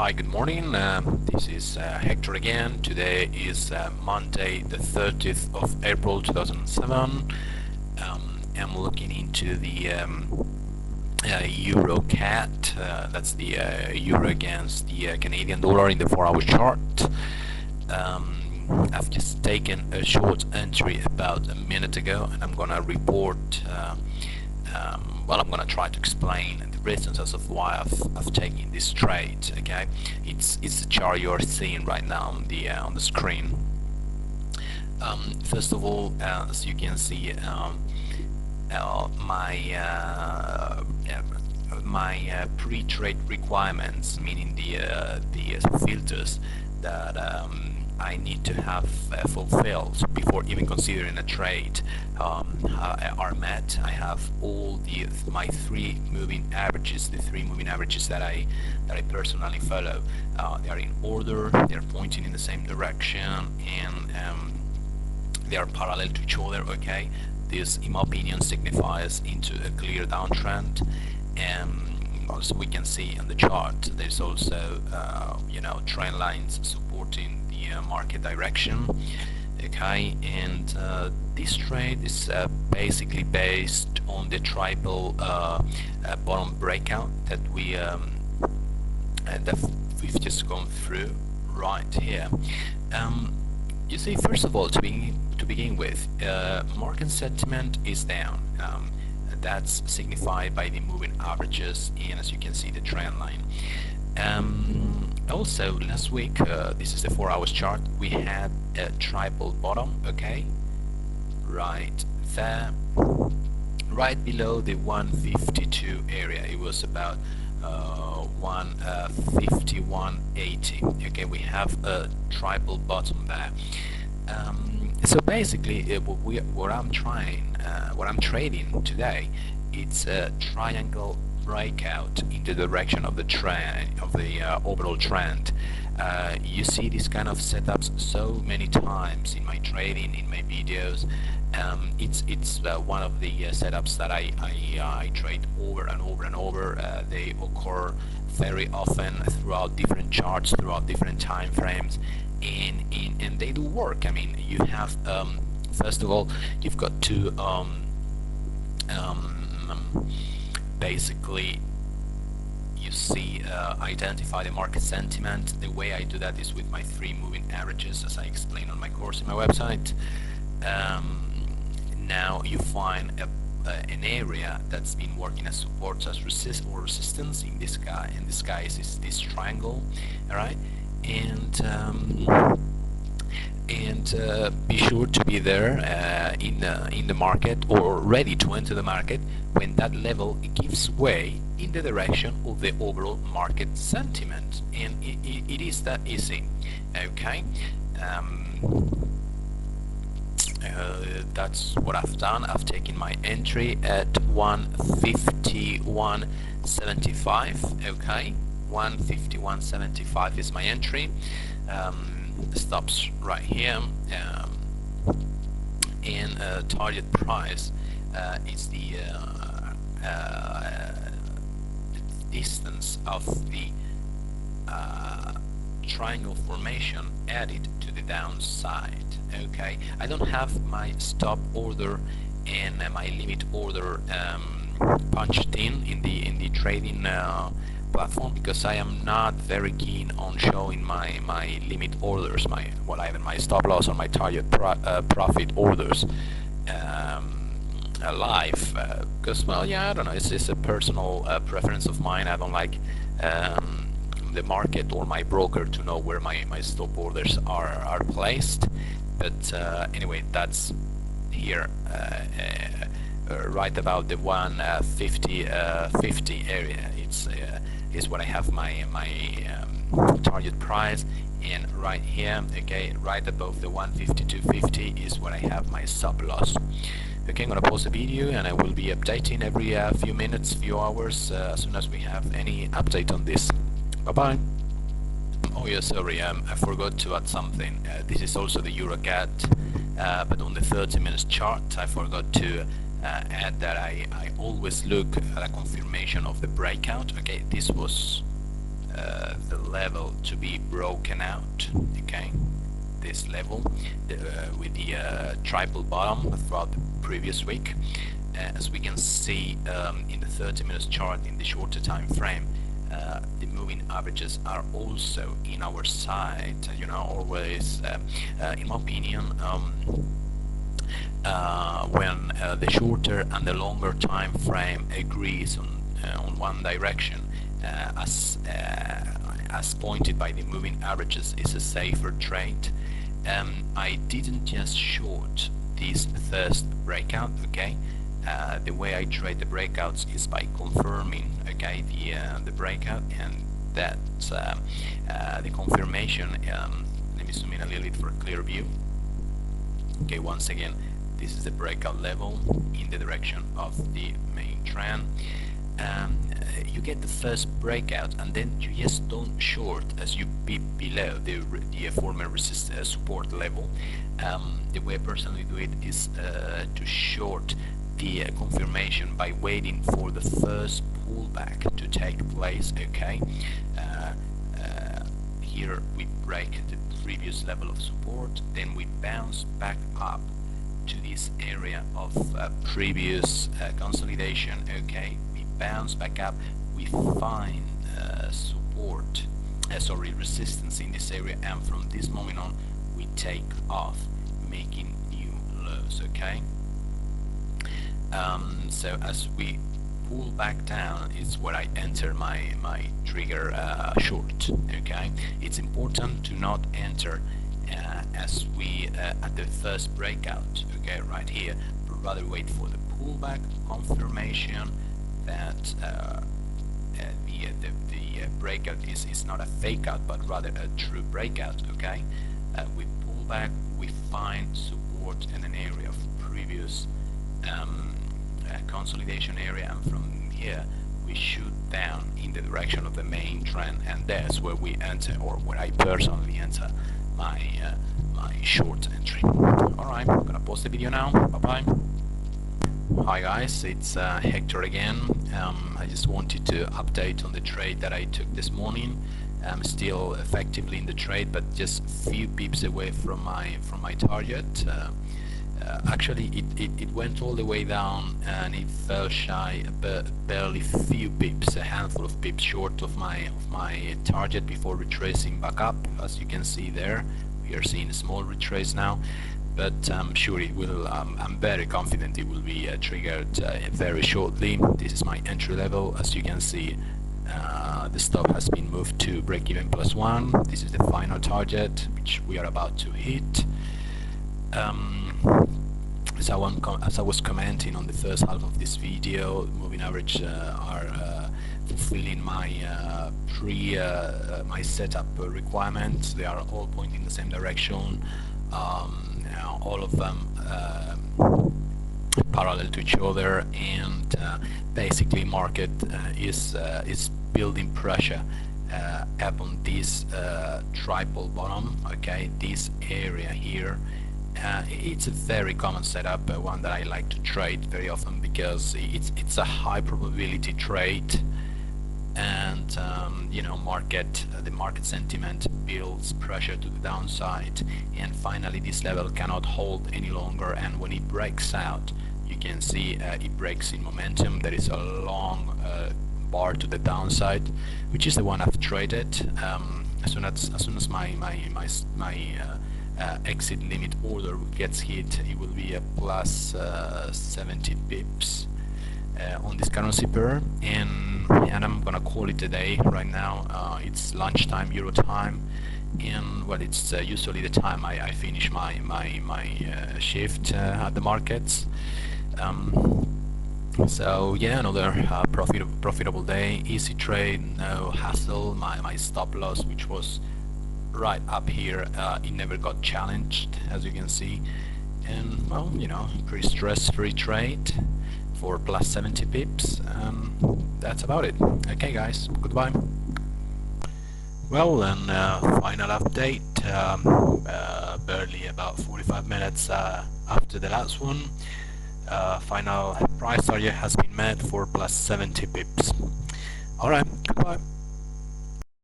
Hi, good morning. This is Hector again. Today is Monday, the 30th of April 2007. I'm looking into the EURCAD. That's the euro against the Canadian dollar in the 4-hour chart. I've just taken a short entry about a minute ago, and I'm gonna report. Well, I'm gonna try to explain the reasons as of why I've taken this trade. Okay, it's the chart you're seeing right now on the screen. First of all, as you can see, my pre-trade requirements, meaning the filters that I need to have fulfilled before even considering a trade, are met. I have all my three moving averages, the three moving averages that I personally follow. They are in order, they are pointing in the same direction, and they are parallel to each other. Okay, this, in my opinion, signifies into a clear downtrend. And also we can see on the chart there's also trend lines supporting the market direction. Okay, and this trade is basically based on the triple bottom breakout that we've just gone through right here. You see, first of all, to begin with, market sentiment is down. That's signified by the moving averages, and as you can see, the trend line. Also, last week, this is the 4-hour chart, we had a triple bottom, okay, right there, right below the 152 area. It was about 151.80. Okay, we have a triple bottom there. So basically, what I'm trading today, it's a triangle breakout in the direction of the trend, of the overall trend. You see these kind of setups so many times in my trading, in my videos. It's one of the setups that I trade over and over and over. They occur very often throughout different charts, throughout different time frames, and they do work. I mean, you have first of all, you've got to basically, you see, identify the market sentiment. The way I do that is with my three moving averages, as I explained on my course in my website. Now you find an area that's been working as support, as resistance in this guy. In this case, is this triangle, all right? And be sure to be there in the market, or ready to enter the market when that level gives way in the direction of the overall market sentiment. And it is that easy. Okay, that's what I've done. I've taken my entry at 151.75. okay, 151.75 is my entry. Stops right here, and target price is the distance of the triangle formation added to the downside. Okay, I don't have my stop order and my limit order punched in the trading platform, because I am not very keen on showing my limit orders, even my stop loss or my target profit orders live, because, well, yeah, I don't know, it's just a personal preference of mine. I don't like the market or my broker to know where my stop orders are placed. But anyway, that's here, right about the 150.50 area. Is what I have my target price, and right here, okay, right above the 152.50 is what I have my stop loss. Okay, I'm gonna pause the video, and I will be updating every few minutes, few hours, as soon as we have any update on this. Bye bye. Oh yeah, sorry, I forgot to add something. This is also the EURCAD, but on the 30 minutes chart, I forgot to add that I always look at a confirmation of the breakout. Okay, this was the level to be broken out, okay, this level with the triple bottom throughout the previous week. As we can see in the 30 minutes chart in the shorter time frame, the moving averages are also in our side, you know, always in my opinion, when the shorter and the longer time frame agrees on one direction, as pointed by the moving averages, is a safer trade. I didn't just short this first breakout, okay. The way I trade the breakouts is by confirming, okay, the breakout, and that the confirmation. Let me zoom in a little bit for a clear view. Okay, once again, this is the breakout level in the direction of the main trend. You get the first breakout, and then you just don't short as you be below the former support level. The way I personally do it is to short the confirmation by waiting for the first pullback to take place, okay. Here we break the previous level of support, then we bounce back up to this area of previous consolidation, okay. We bounce back up, we find resistance in this area, and from this moment on we take off, making new lows, okay. So as we pull back down is where I enter my trigger short, okay. It's important to not enter as we at the first breakout, okay, right here, but rather wait for the pullback confirmation that the breakout is not a fake out but rather a true breakout, okay. We pull back, we find support in an area of previous consolidation area, and from here we shoot down in the direction of the main trend, and that's where we enter, or where I personally enter my short entry. Alright, I'm gonna pause the video now. Bye bye. Hi guys, it's Hector again. I just wanted to update on the trade that I took this morning. I'm still effectively in the trade, but just a few pips away from my target. Actually, it went all the way down, and it fell shy, barely few pips, a handful of pips short of my target before retracing back up. As you can see there, we are seeing a small retrace now, but I'm sure it will. I'm very confident it will be triggered very shortly. This is my entry level. As you can see, the stop has been moved to break-even +1. This is the final target, which we are about to hit. As I was commenting on the first half of this video, moving average are fulfilling my my setup requirements. They are all pointing in the same direction. All of them parallel to each other, and basically market is building pressure upon this triple bottom, okay, this area here. It's a very common setup, one that I like to trade very often because it's a high probability trade, and you know, the market sentiment builds pressure to the downside, and finally this level cannot hold any longer, and when it breaks out, you can see it breaks in momentum. There is a long bar to the downside, which is the one I've traded. As soon as my exit limit order gets hit, it will be a plus 70 pips on this currency pair, and I'm gonna call it a day right now. It's lunchtime Euro time, and well, it's usually the time I finish my shift at the markets. So yeah, another profitable day, easy trade, no hassle. My stop loss, which was right up here, it never got challenged, as you can see, and well, you know, pretty stress-free trade for plus 70 pips. That's about it. Okay guys, goodbye. Well, and final update, barely about 45 minutes after the last one. Final price target has been met for plus 70 pips. Alright, goodbye.